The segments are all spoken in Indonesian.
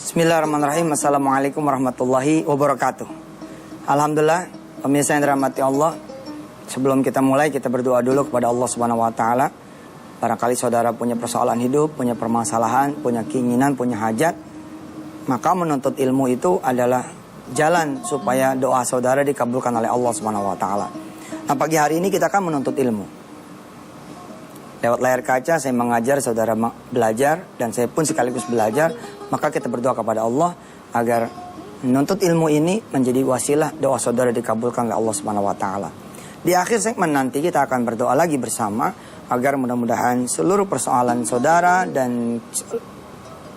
Bismillahirrahmanirrahim. Assalamualaikum warahmatullahi wabarakatuh. Alhamdulillah, pemirsa yang dirahmati Allah. Sebelum kita mulai, kita berdoa dulu kepada Allah Subhanahu wa taala. Barangkali saudara punya persoalan hidup, punya permasalahan, punya keinginan, punya hajat, maka menuntut ilmu itu adalah jalan supaya doa saudara dikabulkan oleh Allah Subhanahu wa taala. Nah, pagi hari ini kita akan menuntut ilmu. Lewat layar kaca saya mengajar saudara belajar, dan saya pun sekaligus belajar. Maka kita berdoa kepada Allah agar menuntut ilmu ini menjadi wasilah doa saudara dikabulkan oleh Allah Subhanahu wa taala. Di akhir segmen nanti kita akan berdoa lagi bersama agar mudah-mudahan seluruh persoalan saudara dan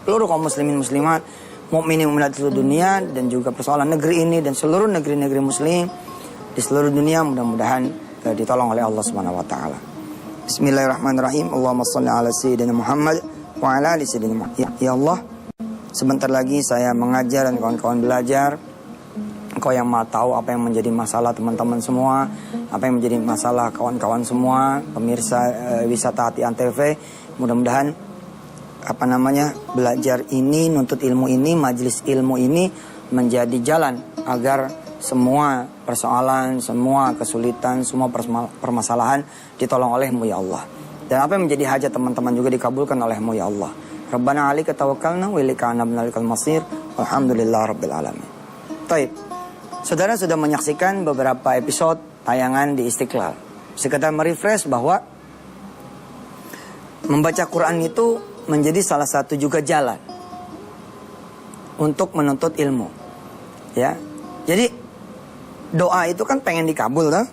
seluruh kaum muslimin muslimat, mukminin mukminat seluruh dunia, dan juga persoalan negeri ini dan seluruh negeri-negeri muslim di seluruh dunia mudah-mudahan ditolong oleh Allah Subhanahu wa taala. Bismillahirrahmanirrahim. Allahumma shalli ala sayyidina Muhammad wa ala ali sayyidina Muhammad. Ya Allah, sebentar lagi saya mengajar dan kawan-kawan belajar. Engkau yang maha tahu apa yang menjadi masalah teman-teman semua, apa yang menjadi masalah kawan-kawan semua, pemirsa wisata Hati Antv. Mudah-mudahan belajar ini, nuntut ilmu ini, majelis ilmu ini menjadi jalan agar semua persoalan, semua kesulitan, semua permasalahan ditolong oleh-Mu ya Allah. Dan apa yang menjadi hajat teman-teman juga dikabulkan oleh-Mu ya Allah. Rabbana 'alaika tawakkalna wa ilaika anabnalikal masir. Alhamdulillah rabbil alamin. Taib. Saudara sudah menyaksikan beberapa episode tayangan di Istiqlal. Sekedar merefresh bahwa membaca Quran itu menjadi salah satu juga jalan untuk menuntut ilmu. Ya. Jadi doa itu kan pengen dikabul, kan?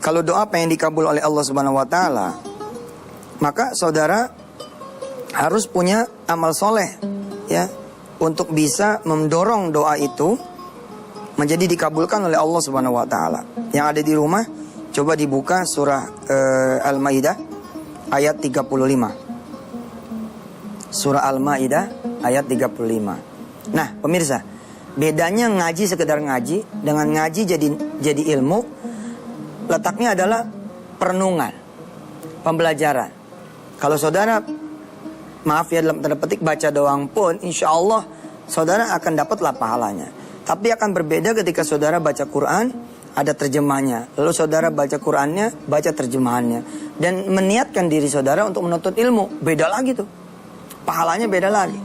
Kalau doa pengen dikabul oleh Allah Subhanahu wa taala, maka saudara harus punya amal soleh, ya, untuk bisa mendorong doa itu menjadi dikabulkan oleh Allah Subhanahu wa taala. Yang ada di rumah, coba dibuka surah Al-Maidah ayat 35. Surah Al-Maidah ayat 35. Nah, pemirsa, bedanya ngaji sekedar ngaji dengan ngaji jadi ilmu, letaknya adalah perenungan, pembelajaran. Kalau saudara, maaf ya dalam tanda petik, baca doang pun, insya Allah saudara akan dapatlah pahalanya. Tapi akan berbeda ketika saudara baca Quran, ada terjemahnya. Lalu saudara baca Qurannya, baca terjemahannya. Dan meniatkan diri saudara untuk menuntut ilmu. Beda lagi tuh. Pahalanya beda lagi.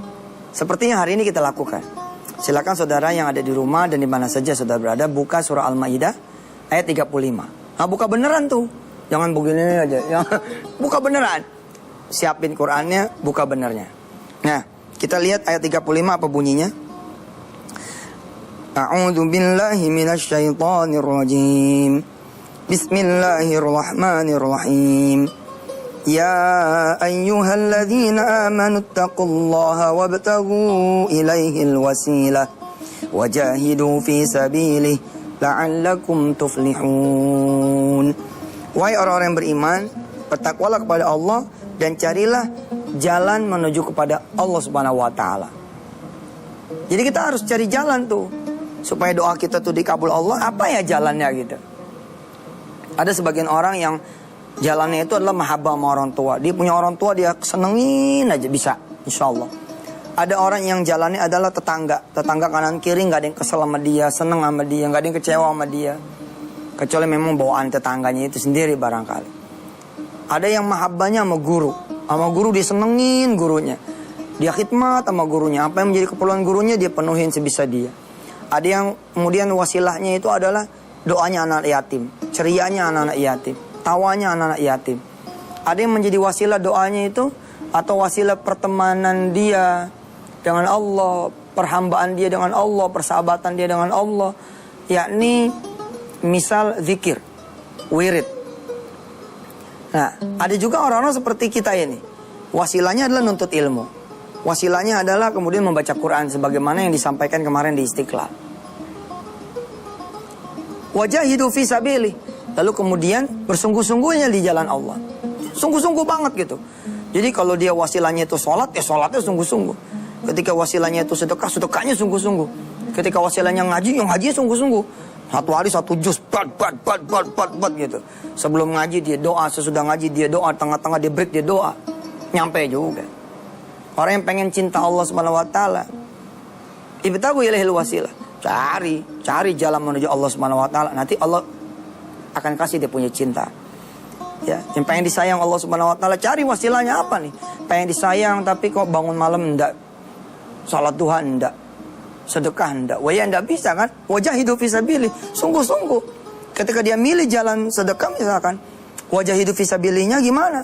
Seperti yang hari ini kita lakukan. Silakan saudara yang ada di rumah dan di mana saja saudara berada, buka surah Al-Maidah ayat 35. Nah, buka beneran tuh. Jangan begini aja. Buka beneran. Siapin Qurannya, buka benernya. Nah, kita lihat ayat 35 apa bunyinya. A'udzu billahi minasyaitonir rajim. Bismillahirrahmanirrahim. Ya ayyuhalladzina amanu taqullaha wabtaghu ilaihil wasilah wajahidu fi sabilihi la'allakum tuflihun. Wahai orang-orang yang beriman, bertakwalah kepada Allah dan carilah jalan menuju kepada Allah Subhanahu wa taala. Jadi kita harus cari jalan tuh supaya doa kita tuh dikabul Allah. Apa ya jalannya gitu? Ada sebagian orang yang jalannya itu adalah mahabbah sama orang tua. Dia punya orang tua, dia senengin aja bisa, insya Allah. Ada orang yang jalannya adalah tetangga kanan kiri, nggak ada yang kesel sama dia, seneng sama dia, nggak ada yang kecewa sama dia, kecuali memang bawaan tetangganya itu sendiri barangkali. Ada yang mahabbahnya sama guru dia senengin gurunya, dia khidmat sama gurunya, apa yang menjadi keperluan gurunya dia penuhin sebisa dia. Ada yang kemudian wasilahnya itu adalah doanya anak yatim, cerianya anak-anak yatim, tawanya anak-anak yatim. Ada yang menjadi wasilah doanya itu atau wasilah pertemanan dia dengan Allah, perhambaan dia dengan Allah, persahabatan dia dengan Allah, yakni misal zikir, wirid. Nah, ada juga orang-orang seperti kita ini. Wasilahnya adalah nuntut ilmu. Wasilahnya adalah kemudian membaca Quran sebagaimana yang disampaikan kemarin di Istiqlal. Wajahidu fi sabili. Lalu kemudian bersungguh-sungguhnya di jalan Allah. Sungguh-sungguh banget gitu. Jadi kalau dia wasilahnya itu sholat, ya sholatnya sungguh-sungguh. Ketika wasilahnya itu sedekah, sedekahnya sungguh-sungguh. Ketika wasilahnya ngaji, yang ngaji sungguh-sungguh. Satu hari satu juz, bat gitu. Sebelum ngaji dia doa, sesudah ngaji dia doa, tengah-tengah dia break dia doa. Nyampe juga. Orang yang pengen cinta Allah Subhanahu wa taala, Ibtaghu ilaihil wasilah. Cari jalan menuju Allah Subhanahu wa taala. Nanti Allah akan kasih dia punya cinta. Ya, yang pengen disayang Allah Subhanahu wa taala, cari wasilahnya apa nih? Pengen disayang tapi kok bangun malam enggak, salat duha enggak, sedekah enggak. Wah ya enggak bisa kan? Wajahidu fisabilillah. Sungguh-sungguh ketika dia milih jalan sedekah misalkan, wajahidu fisabilillah gimana?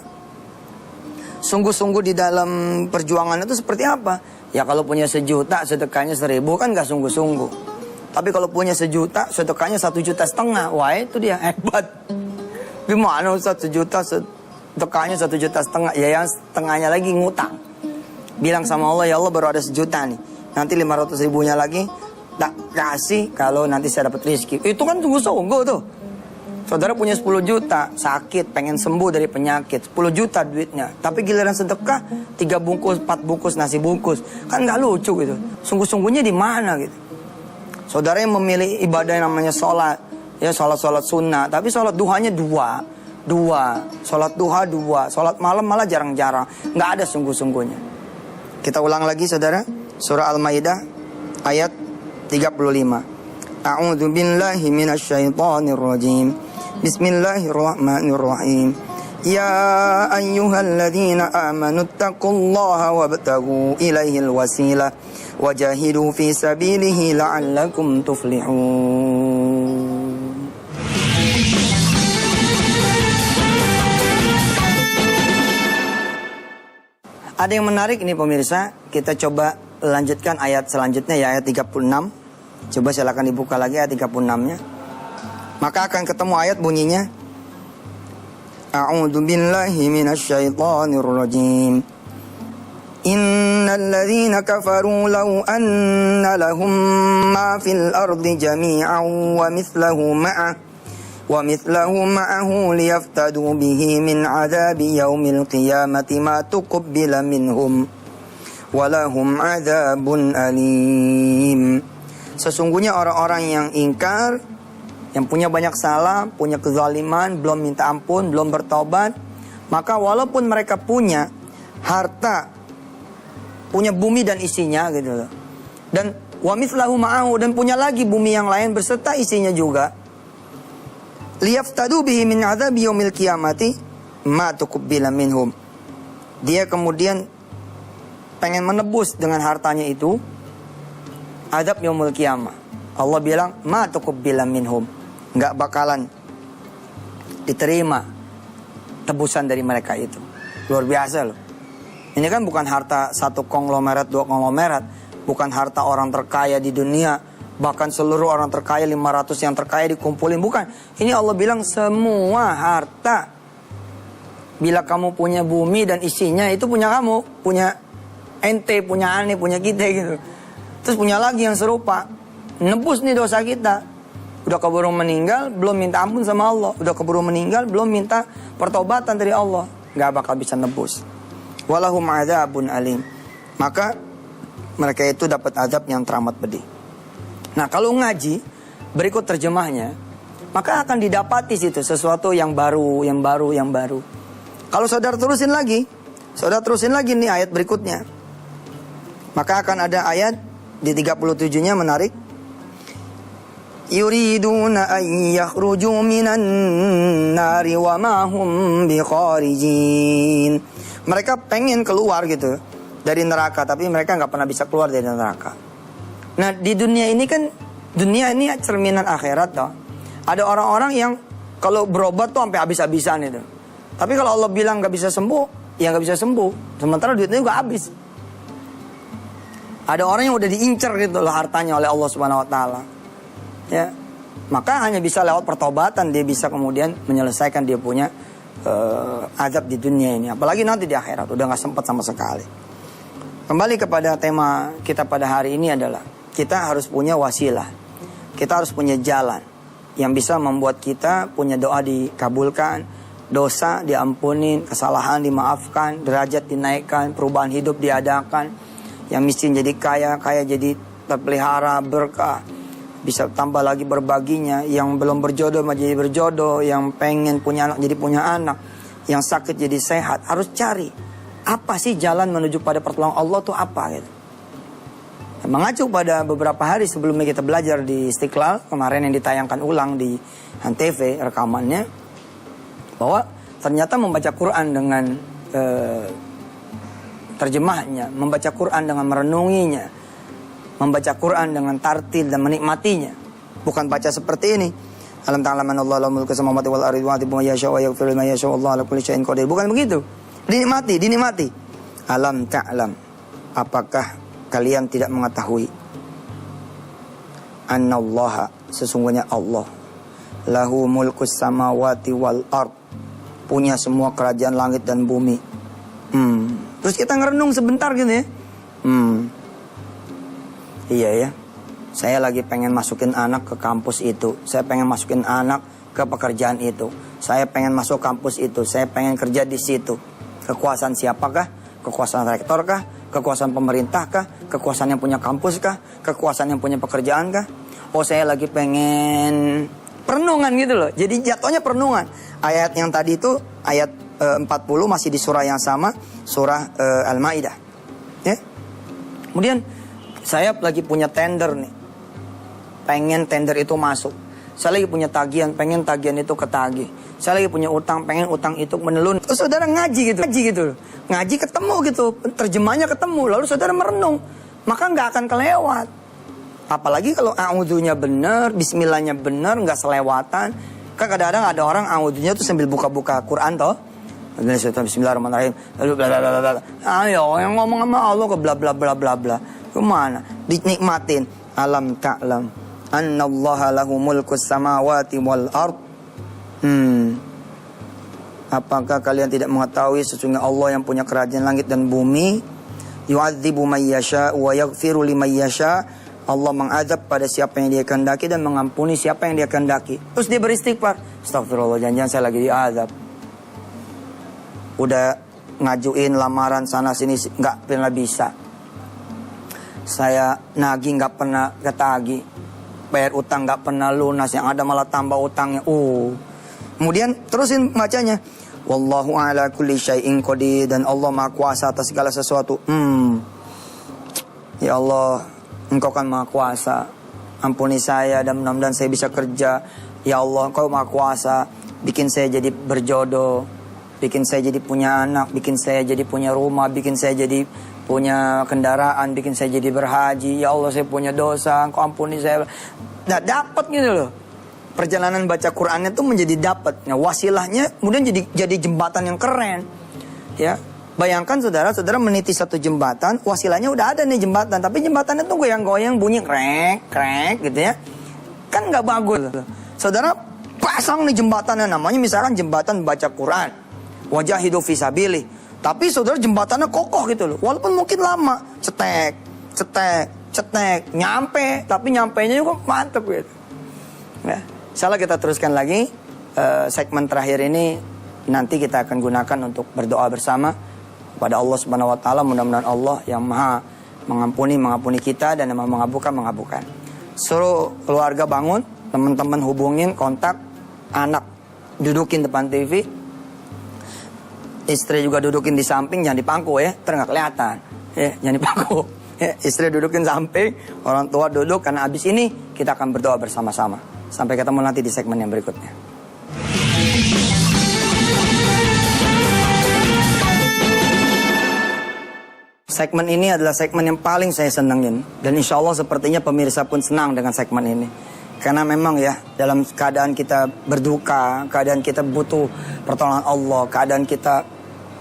Sungguh-sungguh di dalam perjuangan itu seperti apa? Ya kalau punya 1 juta sedekahnya 1000 kan gak sungguh-sungguh. Tapi kalau punya 1 juta sedekahnya 1,5 juta. Wah itu dia hebat. Gimana Ustaz 1 juta sedekahnya 1,5 juta. Ya yang setengahnya lagi ngutang. Bilang sama Allah, ya Allah baru ada 1 juta nih. Nanti 500 ribunya lagi tak kasih kalau nanti saya dapat rezeki. Itu kan sungguh-sungguh tuh. Saudara punya 10 juta, sakit, pengen sembuh dari penyakit, 10 juta duitnya. Tapi giliran sedekah, 3 bungkus, 4 bungkus, nasi bungkus. Kan gak lucu gitu. Sungguh-sungguhnya di mana gitu. Saudara yang memilih ibadah yang namanya sholat, ya sholat sunnah. Tapi sholat duhanya dua. Sholat duha 2. Sholat malam malah jarang-jarang. Gak ada sungguh-sungguhnya. Kita ulang lagi saudara. Surah Al-Maidah ayat 35. A'udzu billahi minasyaitonir rajim. Bismillahirrahmanirrahim. Ya ayyuhalladzina amanu taqullaha wabtaghu ilaihil wasilah wajahidu fi sabilihi la'allakum tuflihun. Ada yang menarik ini pemirsa. Kita coba lanjutkan ayat selanjutnya ya, ayat 36. Coba silakan dibuka lagi ayat 36-nya. Maka akan ketemu ayat bunyinya A'udzu billahi minasyaitonir rajim. Innal ladzina kafaru law anna lahum ma fil ardi jami'an wa mithluhu ma'ahu liyaftadu bihi min 'adzabi yaumil qiyamati ma tuqbila minhum wa lahum 'adzabun alim. Sesungguhnya orang-orang yang ingkar, yang punya banyak salah, punya kezaliman, belum minta ampun, belum bertobat, maka walaupun mereka punya harta, punya bumi dan isinya gitu loh, dan wa mithlahu ma'ahu, dan punya lagi bumi yang lain beserta isinya juga, liyaftadu bihi min adzabi yaumil qiyamati ma tuqbila minhum. Dia kemudian pengen menebus dengan hartanya itu azab yaumul qiyamah. Allah bilang ma tuqbila minhum, nggak bakalan diterima tebusan dari mereka itu. Luar biasa loh. Ini kan bukan harta 1 konglomerat, 2 konglomerat, bukan harta orang terkaya di dunia, bahkan seluruh orang terkaya 500 yang terkaya dikumpulin, bukan. Ini Allah bilang semua harta. Bila kamu punya bumi dan isinya, itu punya kamu, punya ente, punya ane, punya kita gitu. Terus punya lagi yang serupa, nebus nih dosa kita. Udah keburu meninggal, belum minta ampun sama Allah. Udah keburu meninggal, belum minta pertobatan dari Allah, gak bakal bisa nebus. Walahum adzabun alim. Maka mereka itu dapat azab yang teramat pedih. Nah kalau ngaji, berikut terjemahnya, maka akan didapati situ sesuatu yang baru. Kalau saudara terusin lagi nih ayat berikutnya, maka akan ada ayat di 37-nya menarik. Yuriduna an yakhruju minan nari wa ma hum bikharijin. Mereka pengen keluar gitu dari neraka, tapi mereka nggak pernah bisa keluar dari neraka. Nah di dunia ini kan, dunia ini cerminan akhirat toh. Ada orang-orang yang kalau berobat tuh sampai habis-habisan itu. Tapi kalau Allah bilang nggak bisa sembuh, ya nggak bisa sembuh. Sementara duitnya juga habis. Ada orang yang udah diincar gitu loh hartanya oleh Allah Subhanahu Wa Taala. Ya, maka hanya bisa lewat pertobatan dia bisa kemudian menyelesaikan dia punya azab di dunia ini. Apalagi nanti di akhirat udah nggak sempat sama sekali. Kembali kepada tema kita pada hari ini adalah kita harus punya wasilah. Kita harus punya jalan yang bisa membuat kita punya doa dikabulkan, dosa diampunin, kesalahan dimaafkan, derajat dinaikkan, perubahan hidup diadakan, yang miskin jadi kaya, kaya jadi terpelihara, berkah, bisa tambah lagi berbaginya, yang belum berjodoh menjadi berjodoh, yang pengen punya anak jadi punya anak, yang sakit jadi sehat. Harus cari apa sih jalan menuju pada pertolongan Allah tuh apa gitu. Mengacu pada beberapa hari sebelumnya kita belajar di Istiqlal, kemarin yang ditayangkan ulang di Antv rekamannya, bahwa ternyata membaca Quran dengan terjemahnya, membaca Quran dengan merenunginya, membaca Quran dengan tartil dan menikmatinya, bukan baca seperti ini. Alam ta'laman Allah lahu mulku samawati wal ardi wa yahdibu man yasha wa yaghfiru liman yasha wallahu ala kulli syai'in qadir. Bukan begitu. Dinikmati. Alam ta'lam, apakah kalian tidak mengetahui annallaha, sesungguhnya Allah, lahu mulkus samawati wal ard, punya semua kerajaan langit dan bumi. Terus kita ngerenung sebentar gitu ya. Iya ya. Saya lagi pengen masukin anak ke kampus itu. Saya pengen masukin anak ke pekerjaan itu. Saya pengen masuk kampus itu. Saya pengen kerja di situ. Kekuasaan siapakah? Kekuasaan rektor kah? Kekuasaan pemerintah kah? Kekuasaan yang punya kampus kah? Kekuasaan yang punya pekerjaan kah? Oh, saya lagi pengen perenungan gitu loh. Jadi jatuhnya perenungan. Ayat yang tadi itu ayat 40 masih di surah yang sama, surah Al-Maidah. Ya. Kemudian saya lagi punya tender nih. Pengen tender itu masuk. Saya lagi punya tagihan, pengen tagihan itu ketagih. Saya lagi punya utang, pengen utang itu menelun. Terus saudara ngaji gitu. Ngaji ketemu gitu, terjemahnya ketemu. Lalu saudara merenung, maka nggak akan kelewat. Apalagi kalau a'udzunya benar, bismillahnya benar, nggak selewatan. Kan kadang-kadang ada orang a'udzunya tuh sambil buka-buka Quran toh. Bismillahirrahmanirrahim. Lalu bla bla bla bla. Ayo yang ngomong sama Allah ke bla bla bla bla bla. Kemana? Dinikmatin. Alam ta'lam annallaha lahu mulkus samawati wal ard. Apakah kalian tidak mengetahui sesungguhnya Allah yang punya kerajaan langit dan bumi? Yu'adzibu may yasha wa yaghfiru liman yasha. Allah mengadab pada siapa yang dia kehendaki dan mengampuni siapa yang dia kehendaki. Terus dia beristighfar, astagfirullah, jangan-jangan saya lagi diadab. Udah ngajuin lamaran sana sini nggak pernah bisa. Saya nagih nggak pernah ketagih. Bayar utang nggak pernah lunas, yang ada malah tambah utangnya. Kemudian terusin bacanya. Wallahu ala kulli syai'in qadir, dan Allah Maha Kuasa atas segala sesuatu. Ya Allah, Engkau kan Maha Kuasa. Ampuni saya dan mudah-mudahan saya bisa kerja. Ya Allah, Engkau Maha Kuasa. Bikin saya jadi berjodoh, bikin saya jadi punya anak, bikin saya jadi punya rumah, bikin saya jadi punya kendaraan, bikin saya jadi berhaji. Ya Allah, saya punya dosa, Engkau ampuni saya. Nah, dapat gitu loh. Perjalanan baca Qur'annya tuh menjadi dapat. Nah, wasilahnya kemudian jadi jembatan yang keren. Ya, bayangkan saudara meniti satu jembatan, wasilahnya udah ada nih jembatan, tapi jembatannya tuh goyang-goyang, bunyi krek gitu ya. Kan nggak bagus. Saudara pasang nih jembatannya, namanya misalkan jembatan baca Quran, wajahidu fisabilih. Tapi saudara jembatannya kokoh gitu loh. Walaupun mungkin lama, cetek, nyampe, tapi nyampenya juga mantep gitu. Ya. Insyaallah kita teruskan lagi segmen terakhir ini, nanti kita akan gunakan untuk berdoa bersama kepada Allah Subhanahu wa taala. Mudah-mudahan Allah yang Maha mengampuni kita dan yang Maha mengabulkan. Suruh keluarga bangun, teman-teman hubungin, kontak anak, dudukin depan TV. Istri juga dudukin di samping, jangan di pangku ya, nggak kelihatan. Ya, jangan di pangku. Ya, istri dudukin samping, orang tua duduk, karena abis ini kita akan berdoa bersama-sama. Sampai ketemu nanti di segmen yang berikutnya. Segmen ini adalah segmen yang paling saya senangin. Dan insya Allah sepertinya pemirsa pun senang dengan segmen ini. Karena memang ya, dalam keadaan kita berduka, keadaan kita butuh pertolongan Allah, keadaan kita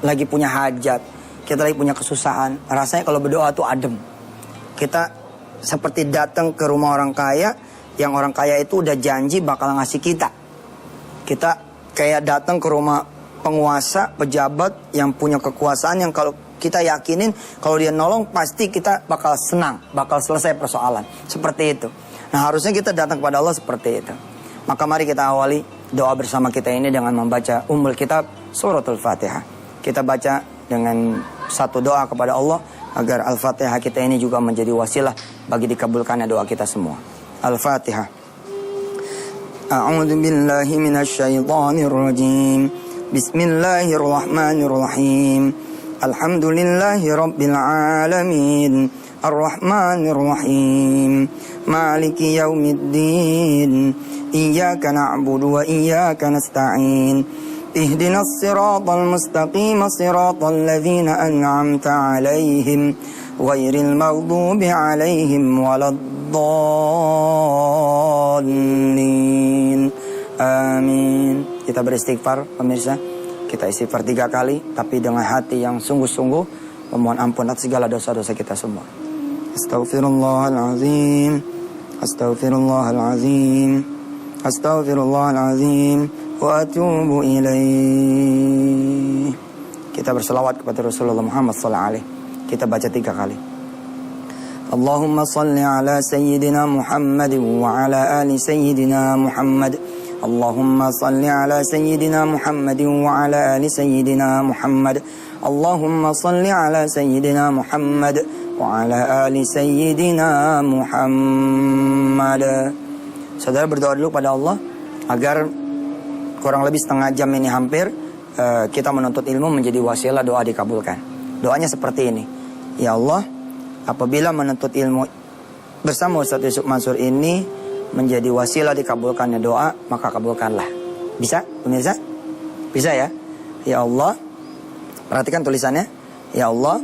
lagi punya hajat, kita lagi punya kesusahan, rasanya kalau berdoa tuh adem. Kita seperti datang ke rumah orang kaya, yang orang kaya itu udah janji bakal ngasih kita. Kita kayak datang ke rumah penguasa, pejabat yang punya kekuasaan, yang kalau kita yakinin kalau dia nolong pasti kita bakal senang, bakal selesai persoalan. Seperti itu. Nah, harusnya kita datang kepada Allah seperti itu. Maka mari kita awali doa bersama kita ini dengan membaca Ummul Kitab Suratul Fatihah. Kita baca dengan satu doa kepada Allah agar Al-Fatihah kita ini juga menjadi wasilah bagi dikabulkannya doa kita semua. Al-Fatihah. A'udzu billahi minasy syaithanir rajim. Bismillahirrahmanirrahim. Alhamdulillahi rabbil alamin. Ar-Rahmanir Rahim. Maliki yaumiddin. Iyyaka na'budu wa iyyaka nasta'in. Ihdinas siratal mustaqim, siratal ladzina an'amta 'alaihim ghairil maghdubi 'alaihim waladdallin. Amin. Kita beristighfar pemirsa. Kita istighfar 3 kali, tapi dengan hati yang sungguh-sungguh memohon ampun atas segala dosa-dosa kita semua. Astaghfirullahalazim. Astaghfirullahalazim. Astaghfirullahalazim. Wa atubu ilaih. Kita berselawat kepada Rasulullah Muhammad sallallahu alaihi. Kita baca 3 kali. Allahumma salli ala sayyidina Muhammad wa ala ali sayyidina Muhammad. Allahumma salli ala sayyidina Muhammad wa ala ali sayyidina Muhammad. Allahumma salli ala sayyidina Muhammad wa ala ali sayyidina Muhammad. Saudara berdoa dulu pada Allah agar kurang lebih setengah jam ini hampir kita menuntut ilmu menjadi wasilah doa dikabulkan. Doanya seperti ini. Ya Allah, apabila menuntut ilmu bersama Ustaz Yusuf Mansur ini menjadi wasilah dikabulkannya doa, maka kabulkanlah. Bisa, pemirsa? Bisa ya? Ya Allah, perhatikan tulisannya. Ya Allah,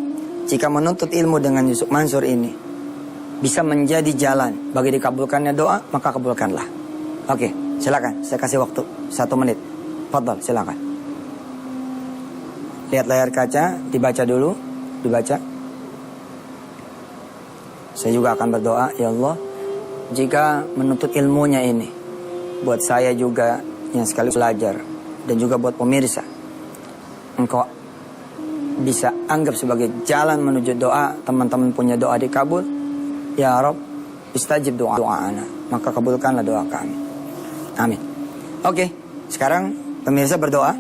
jika menuntut ilmu dengan Yusuf Mansur ini bisa menjadi jalan bagi dikabulkannya doa, maka kabulkanlah. Oke, silakan. Saya kasih waktu 1 menit. Fadhal, silakan. Lihat layar kaca, dibaca dulu. Dibaca. Saya juga akan berdoa. Ya Allah, jika menuntut ilmunya ini buat saya juga yang sekali belajar dan juga buat pemirsa, Engkau bisa anggap sebagai jalan menuju doa, teman-teman punya doa dikabul. Ya Rabb, istajib doa-doa'ana, maka kabulkanlah doa kami. Amin. Oke, sekarang pemirsa berdoa,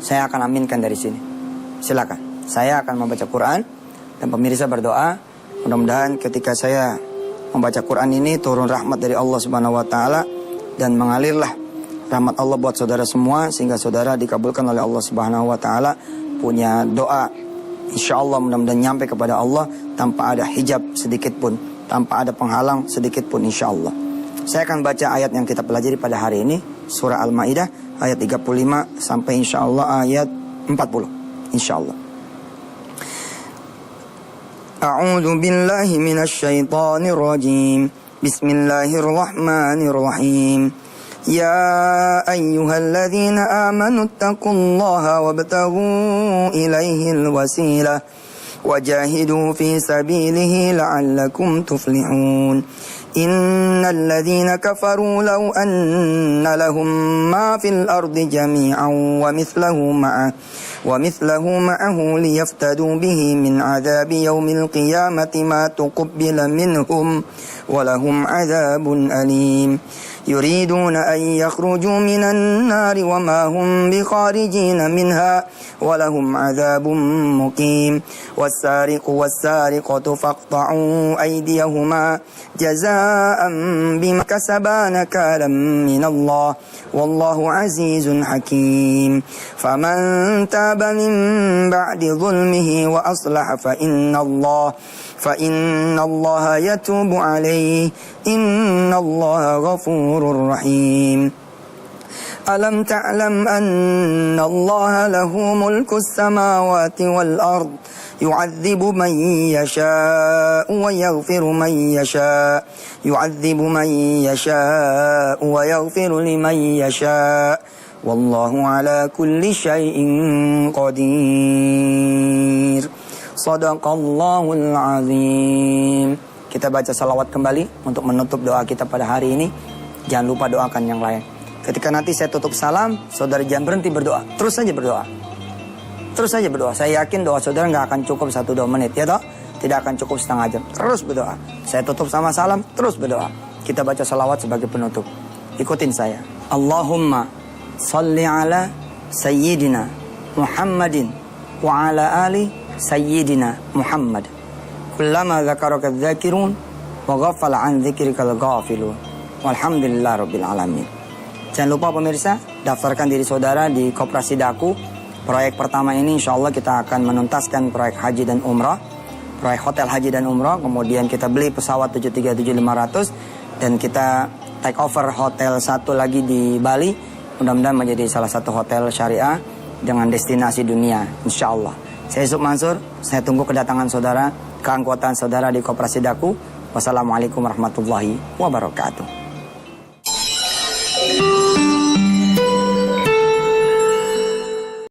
saya akan aminkan dari sini. Silakan. Saya akan membaca Quran dan pemirsa berdoa. Mudah-mudahan ketika saya membaca Quran ini turun rahmat dari Allah Subhanahu wa taala dan mengalirlah rahmat Allah buat saudara semua sehingga saudara dikabulkan oleh Allah Subhanahu wa taala, punya doa insyaallah mudah-mudahan nyampe kepada Allah tanpa ada hijab sedikit pun, tanpa ada penghalang sedikit pun insyaallah. Saya akan baca ayat yang kita pelajari pada hari ini, surah Al-Maidah ayat 35 sampai insyaallah ayat 40 insyaallah. A'udzu billahi minasyaitonir rajim. Bismillahirrahmanirrahim. Ya ayyuhalladzina amanu taqullaha wabtaghu ilaihil wasilah wajahidu fi sabilihi la'allakum tuflihun. Innal ladzina kafaru law anna lahum ma fil ardi jami'an wa mithlahu ma'ahu liyaftadu bihi min 'adzabi yaumil qiyamati ma tuqabbala minhum wa lahum 'adzabun alim. يريدون أن يخرجوا من النار وما هم بخارجين منها ولهم عذاب مقيم. والسارق والسارقة فاقطعوا أيديهما جزاء بما كسبا نكالا من الله والله عزيز حكيم. فمن تاب من بعد ظلمه وأصلح فإن الله يتوب عليه إن الله غفور رحيم. ألم تعلم أن الله له ملك السماوات والأرض يعذب من يشاء ويغفر من يشاء ويغفر لمن يشاء والله على كل شيء قدير. Sadaqallahul azim. Kita baca salawat kembali untuk menutup doa kita pada hari ini. Jangan lupa doakan yang lain. Ketika nanti saya tutup salam, saudara jangan berhenti berdoa. Terus saja berdoa. Terus saja berdoa. Saya yakin doa saudara nggak akan cukup 1-2 menit, ya toh? Tidak akan cukup setengah jam. Terus berdoa. Saya tutup sama salam, terus berdoa. Kita baca salawat sebagai penutup. Ikutin saya. Allahumma salli ala sayyidina Muhammadin wa ala ali Sayyidina Muhammad. Kullama dzakaraka dzakirun wa ghafala an dzikrikal ghafilun. Walhamdulillah rabbil alamin. Jangan lupa pemirsa, daftarkan diri saudara di Koperasi Daku. Proyek pertama ini insyaallah kita akan menuntaskan proyek haji dan umrah. proyek hotel haji dan umroh, kemudian kita beli pesawat 737-500 dan kita take over hotel satu lagi di Bali. Mudah-mudahan menjadi salah satu hotel syariah dengan destinasi dunia, insya Allah. Saya Yusuf Mansur, saya tunggu kedatangan saudara, keanggotaan saudara di Koperasi Daku. Wassalamualaikum warahmatullahi wabarakatuh.